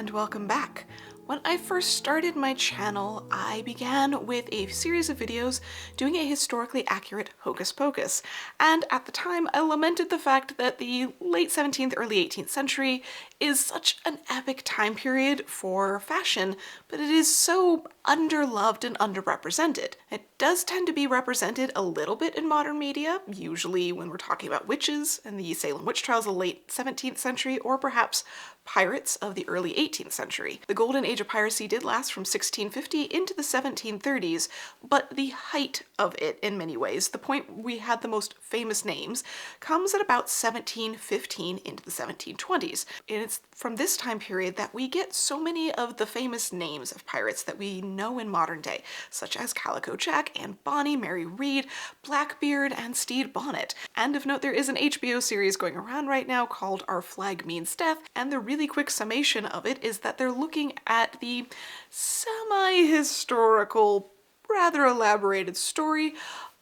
and welcome back. When I first started my channel, I began with a series of videos doing a historically accurate hocus pocus, and at the time I lamented the fact that the late 17th, early 18th century is such an epic time period for fashion, but it is so underloved and underrepresented. It does tend to be represented a little bit in modern media, usually when we're talking about witches and the Salem witch trials of the late 17th century, or perhaps pirates of the early 18th century. The Golden Age of Piracy did last from 1650 into the 1730s, but the height of it in many ways, the point we had the most famous names, comes at about 1715 into the 1720s. And it's from this time period that we get so many of the famous names of pirates that we know in modern day, such as Calico Jack and Bonny, Mary Read, Blackbeard, and Stede Bonnet. And of note, there is an HBO series going around right now called Our Flag Means Death, and the really quick summation of it is that they're looking at the semi-historical, rather elaborated story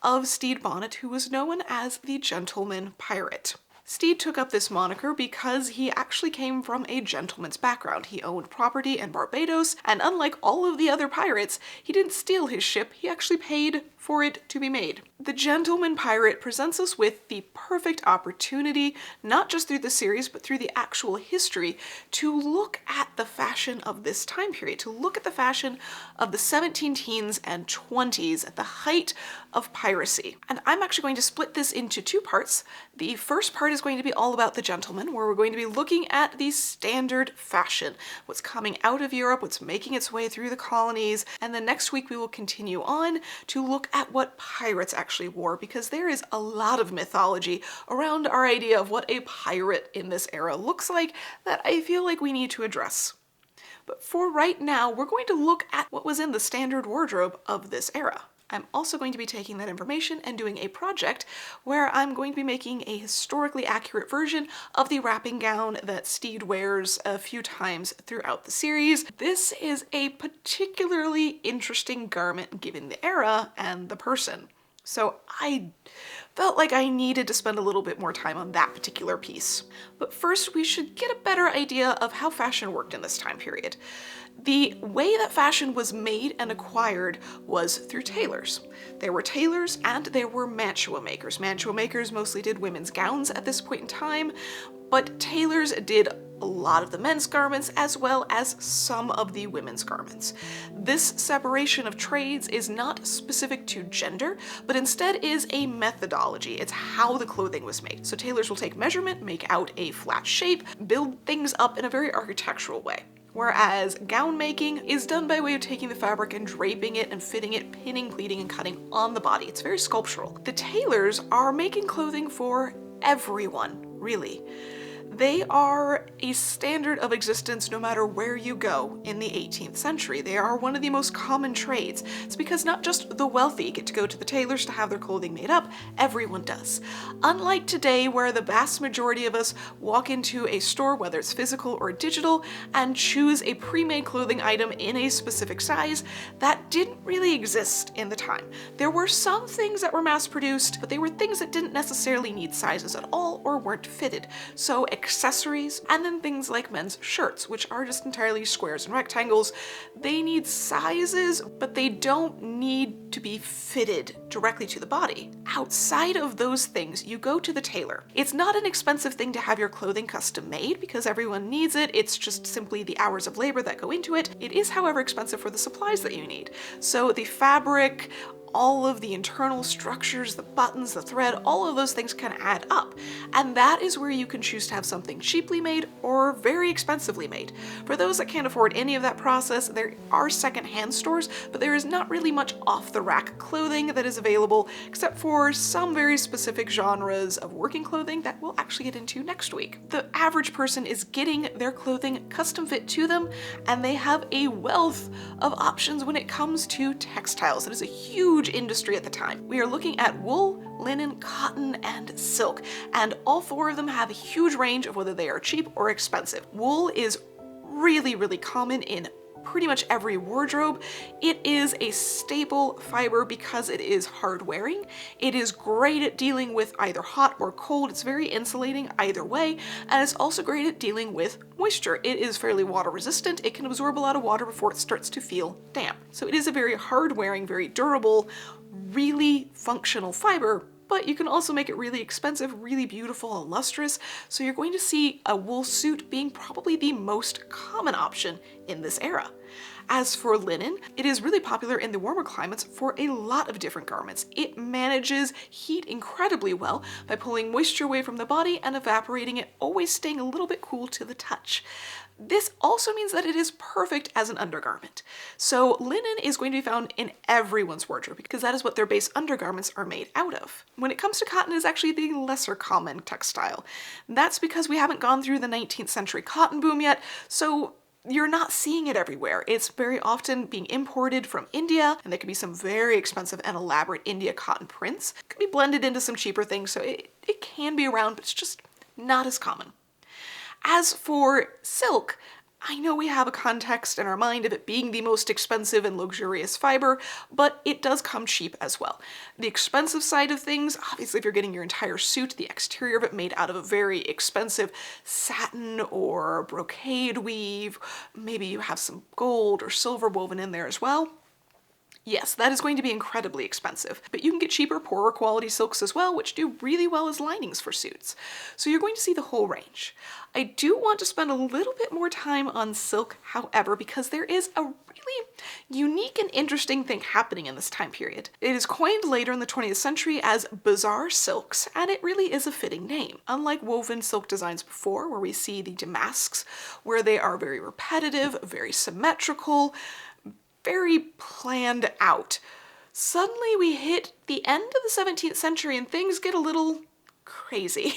of Stede Bonnet, who was known as the Gentleman Pirate. Stede took up this moniker because he actually came from a gentleman's background. He owned property in Barbados, and unlike all of the other pirates, he didn't steal his ship, he actually paid for it to be made. The Gentleman Pirate presents us with the perfect opportunity, not just through the series, but through the actual history, to look at the fashion of this time period, to look at the fashion of the 17 teens and 20s at the height of piracy. And I'm actually going to split this into two parts. The first part is going to be all about the gentleman, where we're going to be looking at the standard fashion, what's coming out of Europe, what's making its way through the colonies, and then next week we will continue on to look at what pirates actually wore, because there is a lot of mythology around our idea of what a pirate in this era looks like that I feel like we need to address. But for right now, we're going to look at what was in the standard wardrobe of this era. I'm also going to be taking that information and doing a project where I'm going to be making a historically accurate version of the wrapping gown that Stede wears a few times throughout the series. This is a particularly interesting garment given the era and the person. So I felt like I needed to spend a little bit more time on that particular piece. But first, we should get a better idea of how fashion worked in this time period. The way that fashion was made and acquired was through tailors. There were tailors and there were mantua makers. Mantua makers mostly did women's gowns at this point in time, but tailors did a lot of the men's garments as well as some of the women's garments. This separation of trades is not specific to gender, but instead is a methodology. It's how the clothing was made. So tailors will take measurement, make out a flat shape, build things up in a very architectural way. Whereas gown making is done by way of taking the fabric and draping it and fitting it, pinning, pleating, and cutting on the body. It's very sculptural. The tailors are making clothing for everyone, really. They are a standard of existence no matter where you go in the 18th century. They are one of the most common trades. It's because not just the wealthy get to go to the tailors to have their clothing made up, everyone does. Unlike today, where the vast majority of us walk into a store, whether it's physical or digital, and choose a pre-made clothing item in a specific size, that didn't really exist in the time. There were some things that were mass-produced, but they were things that didn't necessarily need sizes at all or weren't fitted. So accessories, and then things like men's shirts, which are just entirely squares and rectangles. They need sizes, but they don't need to be fitted directly to the body. Outside of those things, you go to the tailor. It's not an expensive thing to have your clothing custom made because everyone needs it. It's just simply the hours of labor that go into it. It is, however, expensive for the supplies that you need. So the fabric, all of the internal structures, the buttons, the thread, all of those things can add up. And that is where you can choose to have something cheaply made or very expensively made. For those that can't afford any of that process, there are secondhand stores, but there is not really much off-the-rack clothing that is available, except for some very specific genres of working clothing that we'll actually get into next week. The average person is getting their clothing custom fit to them, and they have a wealth of options when it comes to textiles. It is a huge industry at the time. We are looking at wool, linen, cotton, and silk, and all four of them have a huge range of whether they are cheap or expensive. Wool is really common in pretty much every wardrobe. It is a staple fiber because it is hard wearing. It is great at dealing with either hot or cold. It's very insulating either way, and it's also great at dealing with moisture. It is fairly water resistant. It can absorb a lot of water before it starts to feel damp. So it is a very hard wearing, very durable, really functional fiber, but you can also make it really expensive, really beautiful, and lustrous. So you're going to see a wool suit being probably the most common option in this era. As for linen, it is really popular in the warmer climates for a lot of different garments. It manages heat incredibly well by pulling moisture away from the body and evaporating it, always staying a little bit cool to the touch. This also means that it is perfect as an undergarment. So linen is going to be found in everyone's wardrobe because that is what their base undergarments are made out of. When it comes to cotton, it is actually the lesser common textile. That's because we haven't gone through the 19th century cotton boom yet, so you're not seeing it everywhere. It's very often being imported from India, and there can be some very expensive and elaborate India cotton prints. It can be blended into some cheaper things, so it can be around, but it's just not as common. As for silk, I know we have a context in our mind of it being the most expensive and luxurious fiber, but it does come cheap as well. The expensive side of things, obviously if you're getting your entire suit, the exterior of it made out of a very expensive satin or brocade weave, maybe you have some gold or silver woven in there as well. Yes, that is going to be incredibly expensive, but you can get cheaper, poorer quality silks as well, which do really well as linings for suits. So you're going to see the whole range. I do want to spend a little bit more time on silk, however, because there is a really unique and interesting thing happening in this time period. It is coined later in the 20th century as bizarre silks, and it really is a fitting name. Unlike woven silk designs before, where we see the damasks, where they are very repetitive, very symmetrical, very planned out. Suddenly we hit the end of the 17th century and things get a little crazy.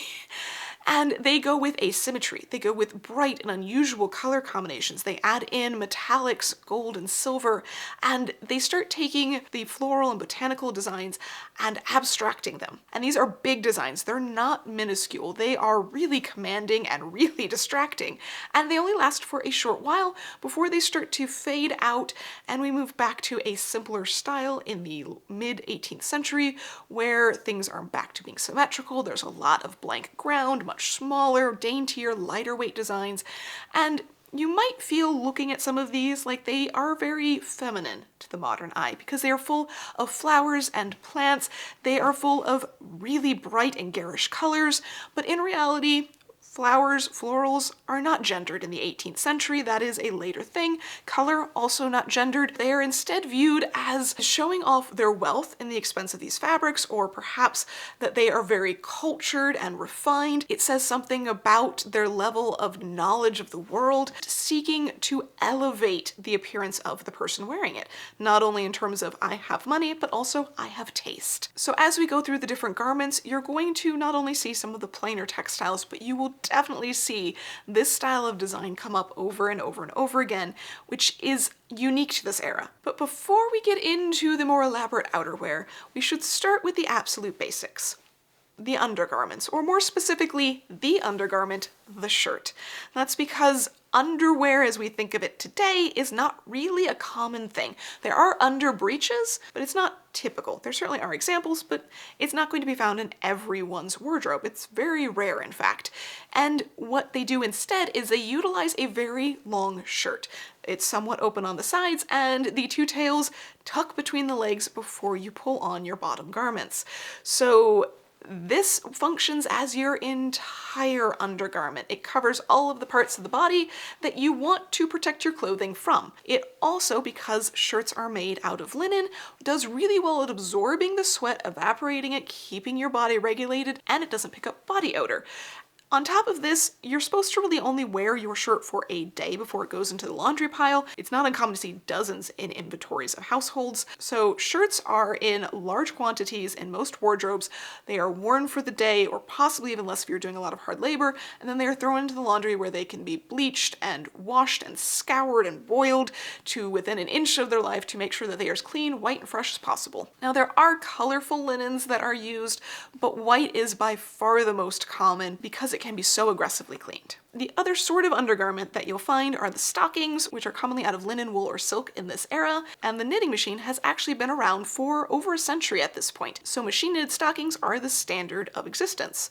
And they go with asymmetry. They go with bright and unusual color combinations. They add in metallics, gold and silver, and they start taking the floral and botanical designs and abstracting them. And these are big designs. They're not minuscule. They are really commanding and really distracting. And they only last for a short while before they start to fade out and we move back to a simpler style in the mid-18th century where things are back to being symmetrical. There's a lot of blank ground, much smaller, daintier, lighter weight designs, and you might feel looking at some of these like they are very feminine to the modern eye because they are full of flowers and plants, they are full of really bright and garish colors, but in reality, flowers, florals are not gendered in the 18th century. That is a later thing. Color, also not gendered. They are instead viewed as showing off their wealth in the expense of these fabrics, or perhaps that they are very cultured and refined. It says something about their level of knowledge of the world, seeking to elevate the appearance of the person wearing it. Not only in terms of I have money, but also I have taste. So as we go through the different garments, you're going to not only see some of the plainer textiles, but you will definitely see this style of design come up over and over and over again, which is unique to this era. But before we get into the more elaborate outerwear, we should start with the absolute basics. The undergarments, or more specifically, the undergarment, the shirt. That's because underwear as we think of it today is not really a common thing. There are under breeches, but it's not typical. There certainly are examples, but it's not going to be found in everyone's wardrobe. It's very rare, in fact. And what they do instead is they utilize a very long shirt. It's somewhat open on the sides, and the two tails tuck between the legs before you pull on your bottom garments. So this functions as your entire undergarment. It covers all of the parts of the body that you want to protect your clothing from. It also, because shirts are made out of linen, does really well at absorbing the sweat, evaporating it, keeping your body regulated, and it doesn't pick up body odor. On top of this, you're supposed to really only wear your shirt for a day before it goes into the laundry pile. It's not uncommon to see dozens in inventories of households. So shirts are in large quantities in most wardrobes. They are worn for the day, or possibly even less if you're doing a lot of hard labor, and then they are thrown into the laundry where they can be bleached and washed and scoured and boiled to within an inch of their life to make sure that they are as clean, white, and fresh as possible. Now there are colorful linens that are used, but white is by far the most common because it it can be so aggressively cleaned. The other sort of undergarment that you'll find are the stockings, which are commonly out of linen, wool, or silk in this era, and the knitting machine has actually been around for over a century at this point, so machine knitted stockings are the standard of existence.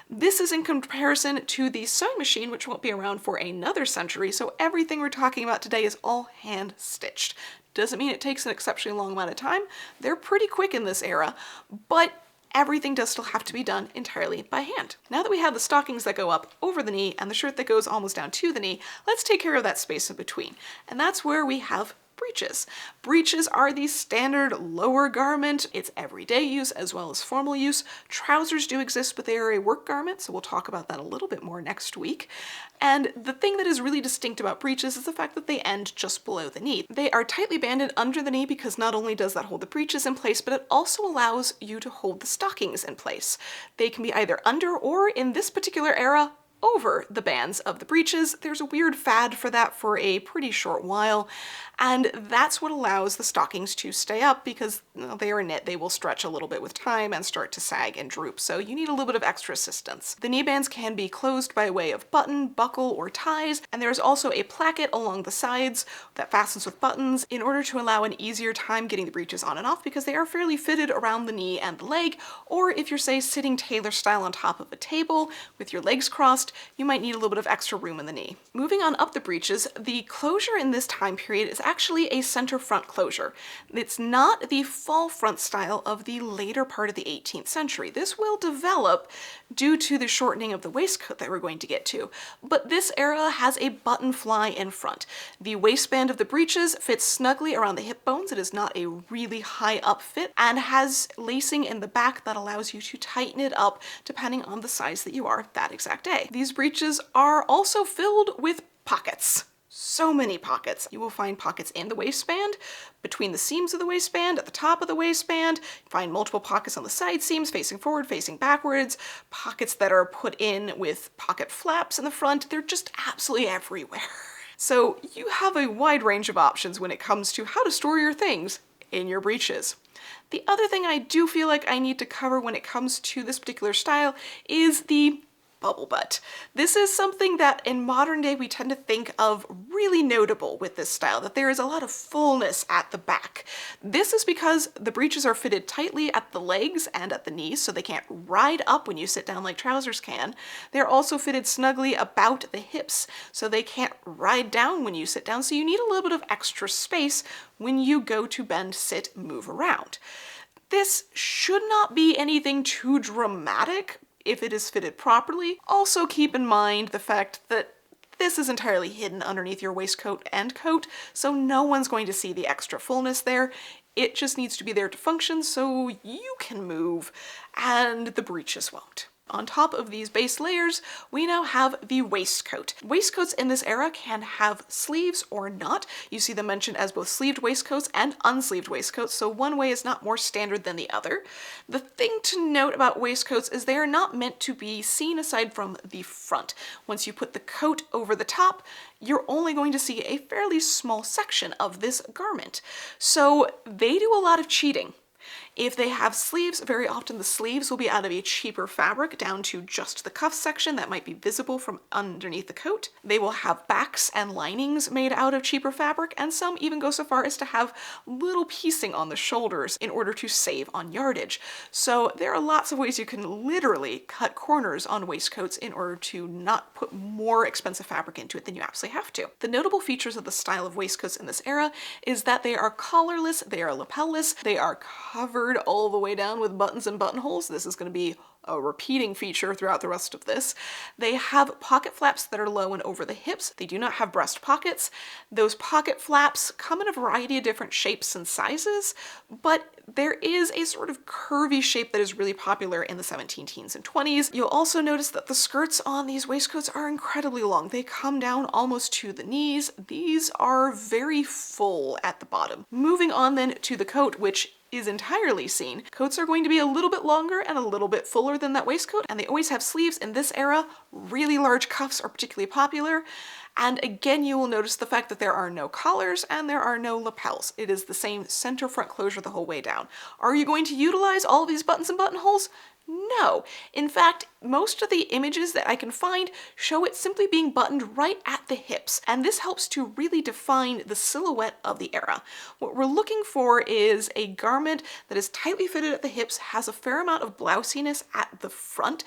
This is in comparison to the sewing machine, which won't be around for another century, so everything we're talking about today is all hand stitched. Doesn't mean it takes an exceptionally long amount of time. They're pretty quick in this era, but everything does still have to be done entirely by hand. Now that we have the stockings that go up over the knee and the shirt that goes almost down to the knee, let's take care of that space in between. And that's where we have breeches. Breeches are the standard lower garment. It's everyday use as well as formal use. Trousers do exist, but they are a work garment, so we'll talk about that a little bit more next week. And the thing that is really distinct about breeches is the fact that they end just below the knee. They are tightly banded under the knee because not only does that hold the breeches in place, but it also allows you to hold the stockings in place. They can be either under or, in this particular era, over the bands of the breeches. There's a weird fad for that for a pretty short while, and that's what allows the stockings to stay up because they are knit. They will stretch a little bit with time and start to sag and droop, so you need a little bit of extra assistance. The knee bands can be closed by way of button, buckle, or ties, and there's also a placket along the sides that fastens with buttons in order to allow an easier time getting the breeches on and off because they are fairly fitted around the knee and the leg, or if you're, say, sitting tailor style on top of a table with your legs crossed, you might need a little bit of extra room in the knee. Moving on up the breeches, the closure in this time period is actually a center front closure. It's not the fall front style of the later part of the 18th century. This will develop due to the shortening of the waistcoat that we're going to get to, but this era has a button fly in front. The waistband of the breeches fits snugly around the hip bones. It is not a really high up fit and has lacing in the back that allows you to tighten it up depending on the size that you are that exact day. These breeches are also filled with pockets. So many pockets. You will find pockets in the waistband, between the seams of the waistband, at the top of the waistband. You find multiple pockets on the side seams, facing forward, facing backwards, pockets that are put in with pocket flaps in the front. They're just absolutely everywhere. So you have a wide range of options when it comes to how to store your things in your breeches. The other thing I do feel like I need to cover when it comes to this particular style is the bubble butt. This is something that in modern day we tend to think of really notable with this style, that there is a lot of fullness at the back. This is because the breeches are fitted tightly at the legs and at the knees, so they can't ride up when you sit down like trousers can. They're also fitted snugly about the hips, so they can't ride down when you sit down, so you need a little bit of extra space when you go to bend, sit, move around. This should not be anything too dramatic if it is fitted properly. Also keep in mind the fact that this is entirely hidden underneath your waistcoat and coat, so no one's going to see the extra fullness there. It just needs to be there to function so you can move, and the breeches won't. On top of these base layers, we now have the waistcoat. Waistcoats in this era can have sleeves or not. You see them mentioned as both sleeved waistcoats and unsleeved waistcoats, so one way is not more standard than the other. The thing to note about waistcoats is they are not meant to be seen aside from the front. Once you put the coat over the top, you're only going to see a fairly small section of this garment. So they do a lot of cheating. If they have sleeves, very often the sleeves will be out of a cheaper fabric down to just the cuff section that might be visible from underneath the coat. They will have backs and linings made out of cheaper fabric, and some even go so far as to have little piecing on the shoulders in order to save on yardage. So there are lots of ways you can literally cut corners on waistcoats in order to not put more expensive fabric into it than you absolutely have to. The notable features of the style of waistcoats in this era is that they are collarless, they are lapelless, they are covered all the way down with buttons and buttonholes. This is going to be a repeating feature throughout the rest of this. They have pocket flaps that are low and over the hips. They do not have breast pockets. Those pocket flaps come in a variety of different shapes and sizes, but there is a sort of curvy shape that is really popular in the 17 teens and 20s. You'll also notice that the skirts on these waistcoats are incredibly long. They come down almost to the knees. These are very full at the bottom. Moving on then to the coat, which is entirely seen. Coats are going to be a little bit longer and a little bit fuller than that waistcoat, and they always have sleeves. In this era, really large cuffs are particularly popular. And again, you will notice the fact that there are no collars and there are no lapels. It is the same center front closure the whole way down. Are you going to utilize all of these buttons and buttonholes? No. In fact, most of the images that I can find show it simply being buttoned right at the hips, and this helps to really define the silhouette of the era. What we're looking for is a garment that is tightly fitted at the hips, has a fair amount of blousiness at the front,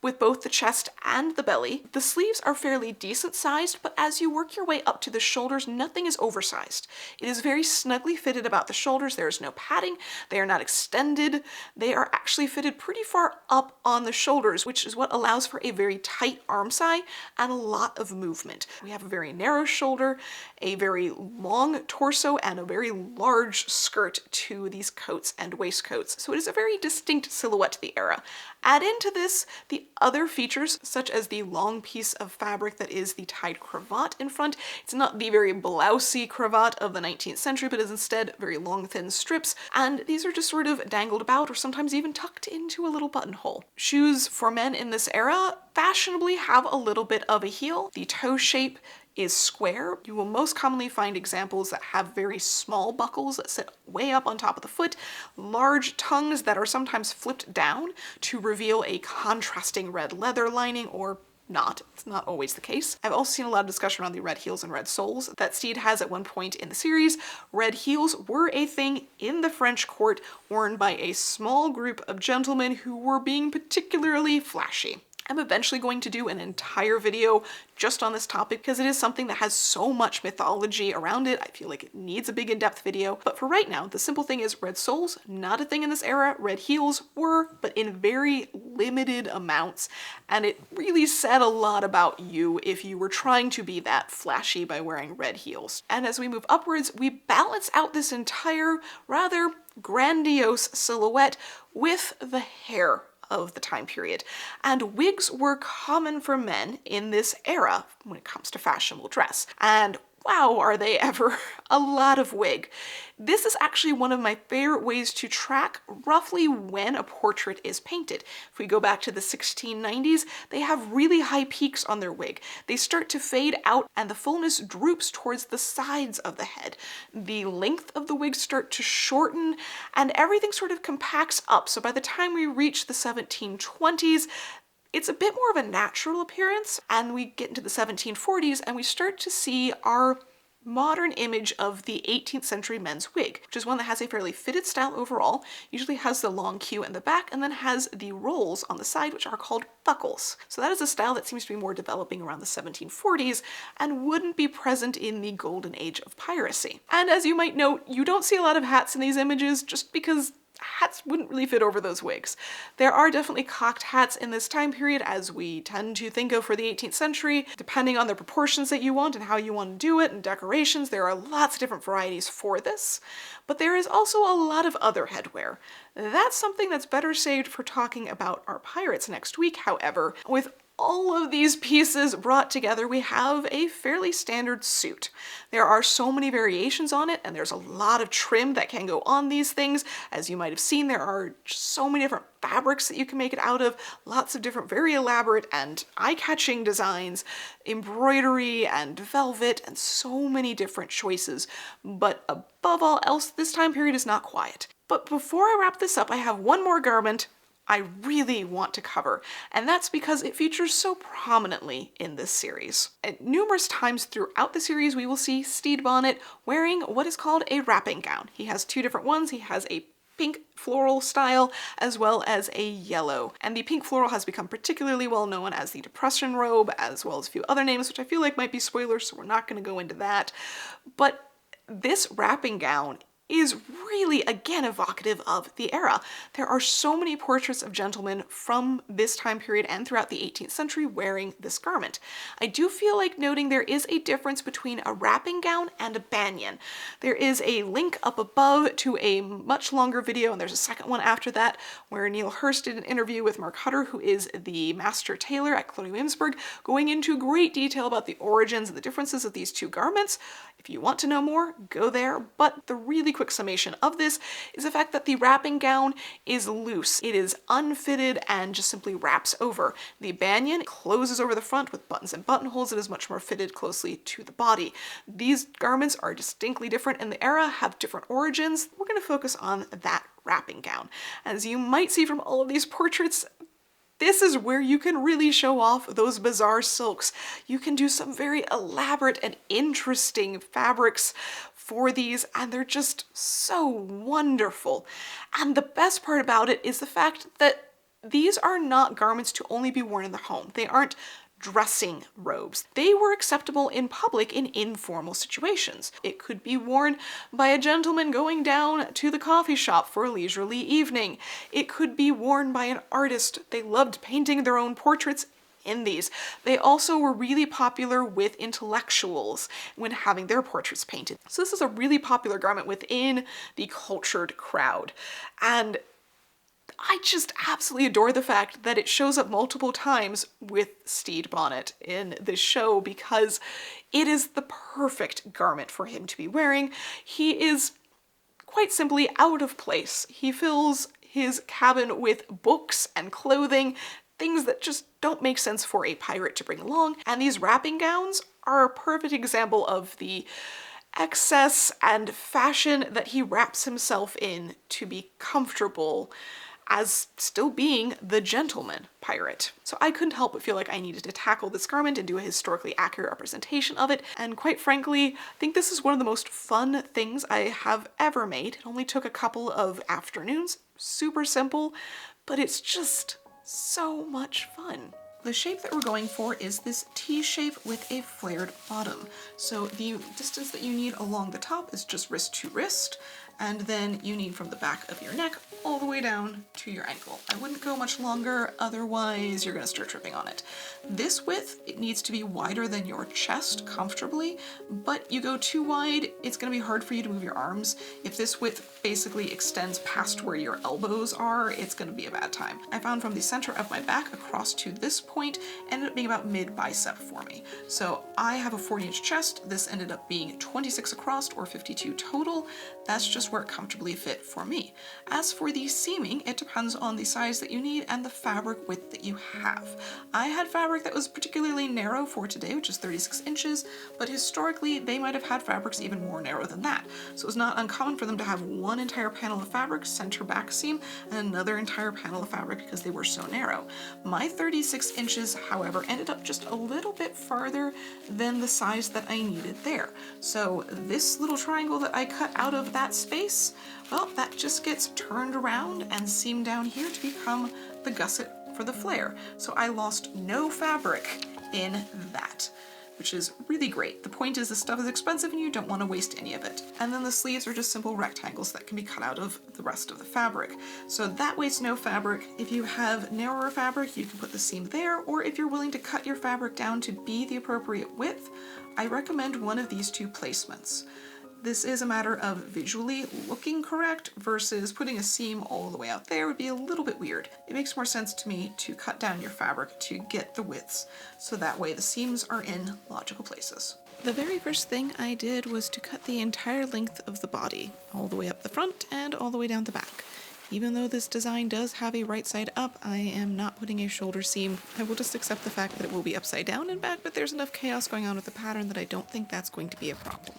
with both the chest and the belly. The sleeves are fairly decent sized, but as you work your way up to the shoulders, nothing is oversized. It is very snugly fitted about the shoulders. There is no padding. They are not extended. They are actually fitted pretty far up on the shoulders, which is what allows for a very tight arm side and a lot of movement. We have a very narrow shoulder, a very long torso, and a very large skirt to these coats and waistcoats. So it is a very distinct silhouette to the era. Add into this the other features, such as the long piece of fabric that is the tied cravat in front. It's not the very blousy cravat of the 19th century, but is instead very long, thin strips, and these are just sort of dangled about or sometimes even tucked into a little buttonhole. Shoes for men in this era fashionably have a little bit of a heel. The toe shape is square. You will most commonly find examples that have very small buckles that sit way up on top of the foot, large tongues that are sometimes flipped down to reveal a contrasting red leather lining, or not. It's not always the case. I've also seen a lot of discussion around the red heels and red soles that Stede has at one point in the series. Red heels were a thing in the French court, worn by a small group of gentlemen who were being particularly flashy. I'm eventually going to do an entire video just on this topic because it is something that has so much mythology around it. I feel like it needs a big in-depth video. But for right now, the simple thing is red soles, not a thing in this era. Red heels were, but in very limited amounts. And it really said a lot about you if you were trying to be that flashy by wearing red heels. And as we move upwards, we balance out this entire rather grandiose silhouette with the hair of the time period. And wigs were common for men in this era when it comes to fashionable dress. And wow, are they ever a lot of wig. This is actually one of my favorite ways to track roughly when a portrait is painted. If we go back to the 1690s, they have really high peaks on their wig. They start to fade out and the fullness droops towards the sides of the head. The length of the wigs start to shorten and everything sort of compacts up. So by the time we reach the 1720s, it's a bit more of a natural appearance, and we get into the 1740s and we start to see our modern image of the 18th century men's wig, which is one that has a fairly fitted style overall, usually has the long queue in the back, and then has the rolls on the side, which are called buckles. So that is a style that seems to be more developing around the 1740s and wouldn't be present in the Golden Age of Piracy. And as you might note, you don't see a lot of hats in these images just because hats wouldn't really fit over those wigs. There are definitely cocked hats in this time period, as we tend to think of for the 18th century. Depending on the proportions that you want and how you want to do it and decorations, there are lots of different varieties for this. But there is also a lot of other headwear. That's something that's better saved for talking about our pirates next week, however. With all of these pieces brought together, we have a fairly standard suit. There are so many variations on it, and there's a lot of trim that can go on these things. As you might have seen, there are just so many different fabrics that you can make it out of, lots of different very elaborate and eye-catching designs, embroidery and velvet, and so many different choices. But above all else, this time period is not quiet. But before I wrap this up, I have one more garment I really want to cover, and that's because it features so prominently in this series. At numerous times throughout the series, we will see Stede Bonnet wearing what is called a wrapping gown. He has two different ones. He has a pink floral style as well as a yellow. And the pink floral has become particularly well known as the Depression robe, as well as a few other names, which I feel like might be spoilers, so we're not going to go into that. But this wrapping gown is really, again, evocative of the era. There are so many portraits of gentlemen from this time period and throughout the 18th century wearing this garment. I do feel like noting there is a difference between a wrapping gown and a banyan. There is a link up above to a much longer video, and there's a second one after that, where Neil Hurst did an interview with Mark Hutter, who is the master tailor at Chloe Williamsburg, going into great detail about the origins and the differences of these two garments. If you want to know more, go there, but the really quick summation of this is the fact that the wrapping gown is loose. It is unfitted and just simply wraps over. The banyan closes over the front with buttons and buttonholes. It is much more fitted closely to the body. These garments are distinctly different in the era, have different origins. We're going to focus on that wrapping gown. As you might see from all of these portraits, this is where you can really show off those bizarre silks. You can do some very elaborate and interesting fabrics for these, and they're just so wonderful. And the best part about it is the fact that these are not garments to only be worn in the home. They aren't dressing robes. They were acceptable in public in informal situations. It could be worn by a gentleman going down to the coffee shop for a leisurely evening. It could be worn by an artist. They loved painting their own portraits in these. They also were really popular with intellectuals when having their portraits painted. So this is a really popular garment within the cultured crowd. And I just absolutely adore the fact that it shows up multiple times with Stede Bonnet in this show because it is the perfect garment for him to be wearing. He is quite simply out of place. He fills his cabin with books and clothing, things that just don't make sense for a pirate to bring along. And these wrapping gowns are a perfect example of the excess and fashion that he wraps himself in to be comfortable as still being the gentleman pirate. So I couldn't help but feel like I needed to tackle this garment and do a historically accurate representation of it, and quite frankly, I think this is one of the most fun things I have ever made. It only took a couple of afternoons, super simple, but it's just so much fun. The shape that we're going for is this T shape with a flared bottom. So the distance that you need along the top is just wrist to wrist, and then you need from the back of your neck all the way down to your ankle. I wouldn't go much longer, otherwise you're gonna start tripping on it. This width, it needs to be wider than your chest comfortably, but you go too wide, it's gonna be hard for you to move your arms. If this width basically extends past where your elbows are, it's gonna be a bad time. I found from the center of my back across to this point ended up being about mid-bicep for me. So I have a 40-inch chest. This ended up being 26 across or 52 total. That's just where it comfortably fit for me. As for the seaming, it depends on the size that you need and the fabric width that you have. I had fabric that was particularly narrow for today, which is 36 inches, but historically they might have had fabrics even more narrow than that. So it was not uncommon for them to have one entire panel of fabric, center back seam, and another entire panel of fabric because they were so narrow. My 36 inches, however, ended up just a little bit farther than the size that I needed there. So this little triangle that I cut out of that space, well, that just gets turned around and seamed down here to become the gusset for the flare. So I lost no fabric in that, which is really great. The point is this stuff is expensive and you don't want to waste any of it. And then the sleeves are just simple rectangles that can be cut out of the rest of the fabric. So that wastes no fabric. If you have narrower fabric, you can put the seam there, or if you're willing to cut your fabric down to be the appropriate width, I recommend one of these two placements. This is a matter of visually looking correct versus putting a seam all the way out there would be a little bit weird. It makes more sense to me to cut down your fabric to get the widths, so that way the seams are in logical places. The very first thing I did was to cut the entire length of the body, all the way up the front and all the way down the back. Even though this design does have a right side up, I am not putting a shoulder seam. I will just accept the fact that it will be upside down and back, but there's enough chaos going on with the pattern that I don't think that's going to be a problem.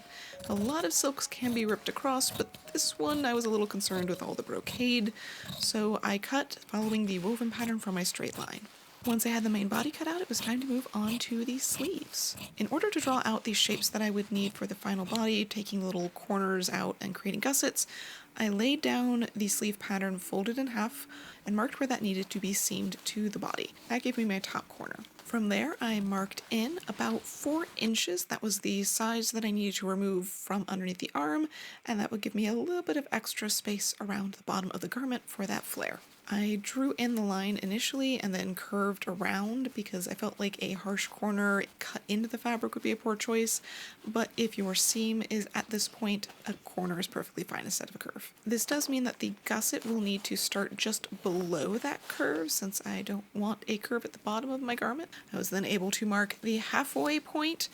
A lot of silks can be ripped across, but this one I was a little concerned with all the brocade, so I cut following the woven pattern from my straight line. Once I had the main body cut out, it was time to move on to the sleeves. In order to draw out the shapes that I would need for the final body, taking little corners out and creating gussets, I laid down the sleeve pattern folded in half and marked where that needed to be seamed to the body. That gave me my top corner. From there, I marked in about 4 inches. That was the size that I needed to remove from underneath the arm, and that would give me a little bit of extra space around the bottom of the garment for that flare. I drew in the line initially and then curved around because I felt like a harsh corner cut into the fabric would be a poor choice, but if your seam is at this point, a corner is perfectly fine instead of a curve. This does mean that the gusset will need to start just below that curve since I don't want a curve at the bottom of my garment. I was then able to mark the halfway point,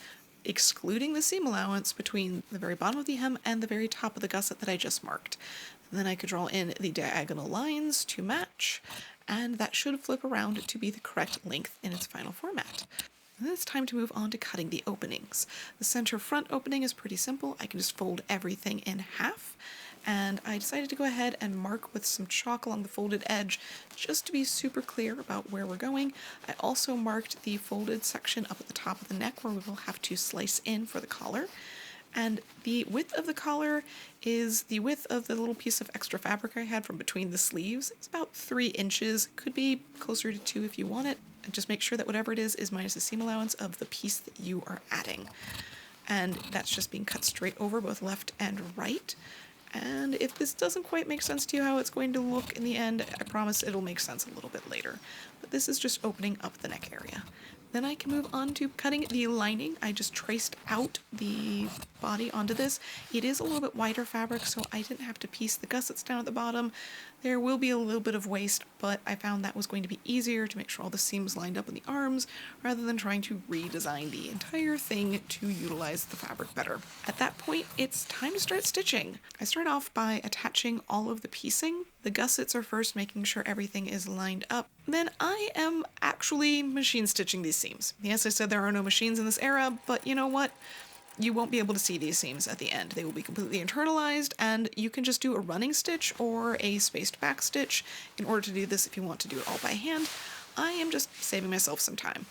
excluding the seam allowance between the very bottom of the hem and the very top of the gusset that I just marked. Then I could draw in the diagonal lines to match, and that should flip around to be the correct length in its final format. And then it's time to move on to cutting the openings. The center front opening is pretty simple. I can just fold everything in half, and I decided to go ahead and mark with some chalk along the folded edge just to be super clear about where we're going. I also marked the folded section up at the top of the neck where we will have to slice in for the collar. And the width of the collar is the width of the little piece of extra fabric I had from between the sleeves. It's about 3 inches, could be closer to 2 if you want it. And just make sure that whatever it is minus the seam allowance of the piece that you are adding. And that's just being cut straight over both left and right. And if this doesn't quite make sense to you how it's going to look in the end, I promise it'll make sense a little bit later. But this is just opening up the neck area. Then I can move on to cutting the lining. I just traced out the body onto this. It is a little bit wider fabric, so I didn't have to piece the gussets down at the bottom. There will be a little bit of waste, but I found that was going to be easier to make sure all the seams lined up in the arms, rather than trying to redesign the entire thing to utilize the fabric better. At that point, it's time to start stitching. I start off by attaching all of the piecing. The gussets are first, making sure everything is lined up. Then I am actually machine stitching these seams. Yes, I said there are no machines in this era, but you know what? You won't be able to see these seams at the end. They will be completely internalized, and you can just do a running stitch or a spaced back stitch in order to do this if you want to do it all by hand. I am just saving myself some time.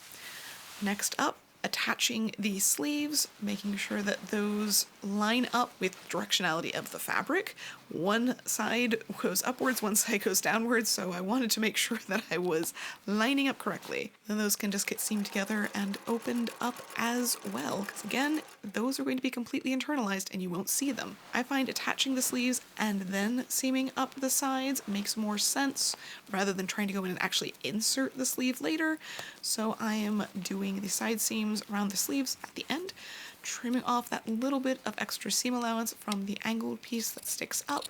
Next up, attaching the sleeves, making sure that those line up with directionality of the fabric. One side goes upwards, one side goes downwards, so I wanted to make sure that I was lining up correctly. Then those can just get seamed together and opened up as well, because again, those are going to be completely internalized and you won't see them. I find attaching the sleeves and then seaming up the sides makes more sense rather than trying to go in and actually insert the sleeve later. So I am doing the side seams around the sleeves at the end, trimming off that little bit of extra seam allowance from the angled piece that sticks up,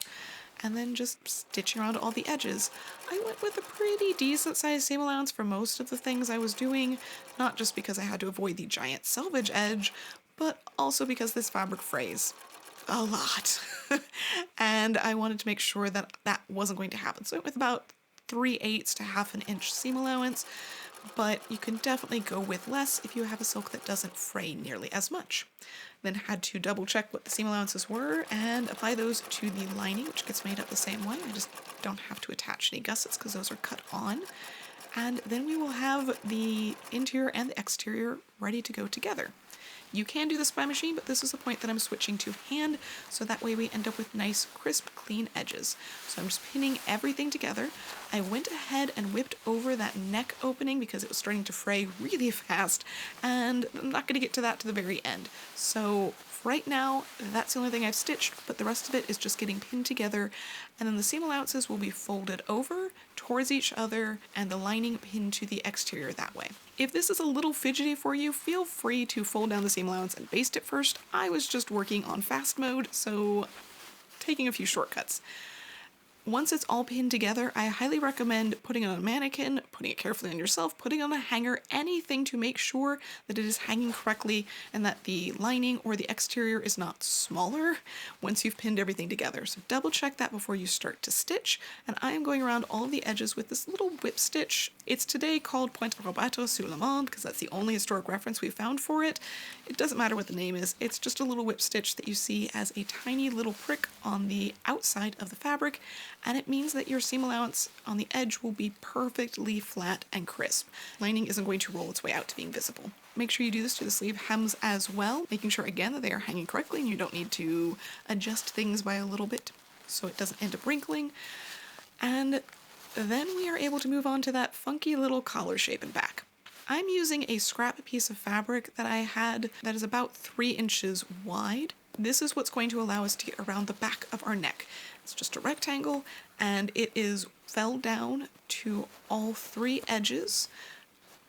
and then just stitching around all the edges. I went with a pretty decent sized seam allowance for most of the things I was doing, not just because I had to avoid the giant selvage edge, but also because this fabric frays a lot. And I wanted to make sure that that wasn't going to happen. So I went with about 3/8 to 1/2 inch seam allowance, but you can definitely go with less if you have a silk that doesn't fray nearly as much. Then had to double check what the seam allowances were and apply those to the lining, which gets made up the same way. I just don't have to attach any gussets because those are cut on. And then we will have the interior and the exterior ready to go together. You can do this by machine, but this is the point that I'm switching to hand, so that way we end up with nice, crisp, clean edges. So I'm just pinning everything together. I went ahead and whipped over that neck opening because it was starting to fray really fast, and I'm not going to get to that to the very end. So right now, that's the only thing I've stitched, but the rest of it is just getting pinned together, and then the seam allowances will be folded over towards each other and the lining pinned to the exterior that way. If this is a little fidgety for you, feel free to fold down the seam allowance and baste it first. I was just working on fast mode, so taking a few shortcuts. Once it's all pinned together, I highly recommend putting it on a mannequin, putting it carefully on yourself, putting it on a hanger, anything to make sure that it is hanging correctly and that the lining or the exterior is not smaller once you've pinned everything together. So double check that before you start to stitch. And I am going around all of the edges with this little whip stitch. It's today called Pointe Robato sur le monde because that's the only historic reference we found for it. It doesn't matter what the name is, it's just a little whip stitch that you see as a tiny little prick on the outside of the fabric, and it means that your seam allowance on the edge will be perfectly flat and crisp. Lining isn't going to roll its way out to being visible. Make sure you do this to the sleeve hems as well, making sure again that they are hanging correctly and you don't need to adjust things by a little bit so it doesn't end up wrinkling. And then we are able to move on to that funky little collar shape and back. I'm using a scrap piece of fabric that I had that is about 3 inches wide. This is what's going to allow us to get around the back of our neck. It's just a rectangle, and it is fell down to all 3 edges.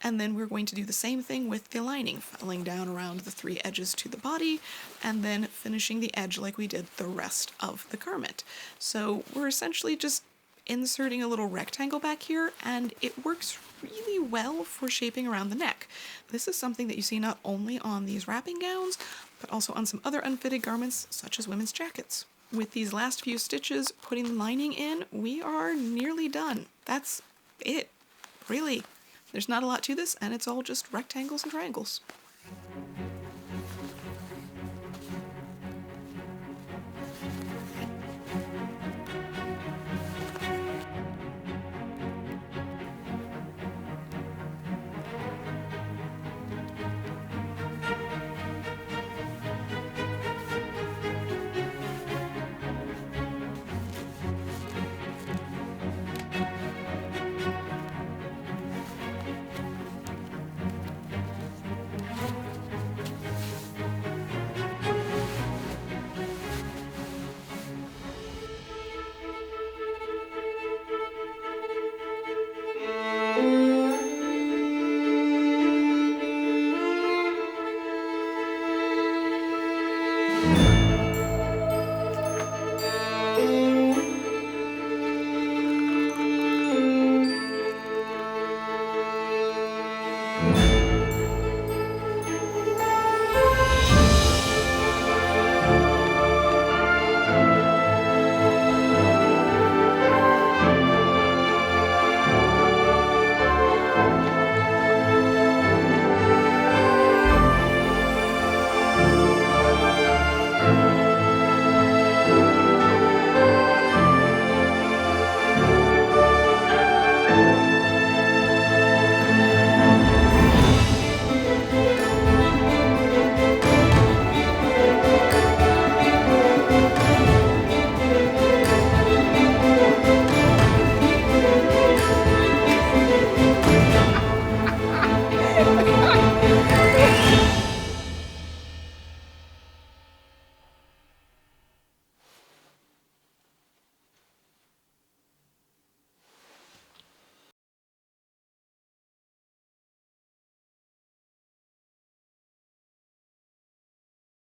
And then we're going to do the same thing with the lining, felling down around the 3 edges to the body, and then finishing the edge like we did the rest of the garment. So we're essentially just inserting a little rectangle back here, and it works really well for shaping around the neck. This is something that you see not only on these wrapping gowns, but also on some other unfitted garments, such as women's jackets. With these last few stitches, putting the lining in, we are nearly done. That's it, really. There's not a lot to this, and it's all just rectangles and triangles.